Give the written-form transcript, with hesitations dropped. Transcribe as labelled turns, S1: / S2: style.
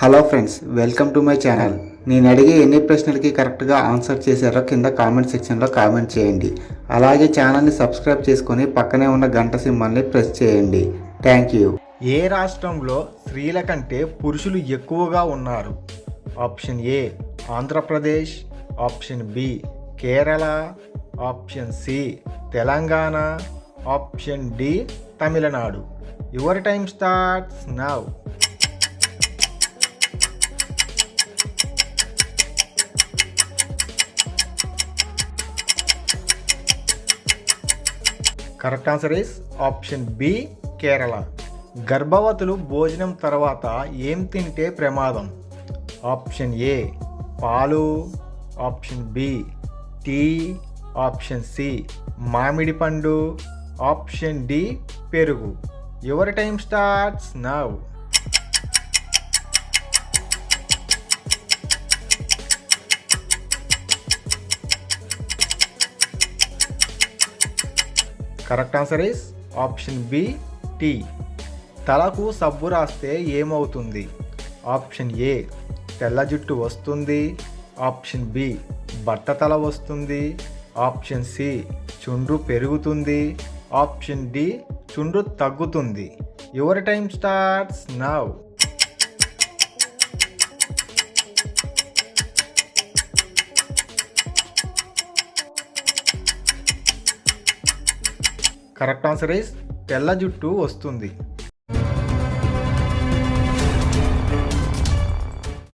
S1: Hello friends, welcome to my channel. నేను అడిగే ఎన్ని ప్రశ్నలకి కరెక్ట్గా ఆన్సర్ చేశారో కింద కామెంట్ సెక్షన్లో కామెంట్ చేయండి. అలాగే ఛానల్ని సబ్స్క్రైబ్ చేసుకొని పక్కనే ఉన్న గంట సింబల్ని ప్రెస్ చేయండి. Thank you.
S2: ఏ రాష్ట్రంలో స్త్రీల కంటే పురుషులు ఎక్కువగా ఉన్నారు? Option A Andhra Pradesh, option B Kerala, option C Telangana, option D Tamil Nadu. Your time starts now. Correct answer is option B Kerala. గర్భవతులు భోజనం తర్వాత ఏం తింటే ప్రమాదం? ఆప్షన్ ఏ పాలు, option B tea, option C మామిడి పండు, ఆప్షన్ డి పెరుగు. Your time starts now. Correct answer is option B tea. తలకు సబ్బు రాస్తే ఏమవుతుంది? ఆప్షన్ ఏ తెల్ల జుట్టు వస్తుంది, ఆప్షన్ బి బట్టతల వస్తుంది, ఆప్షన్ సి చుండ్రు పెరుగుతుంది, ఆప్షన్ డి చుండ్రు తగ్గుతుంది. Your time starts now. Correct answer is తెల్ల జుట్టు వస్తుంది.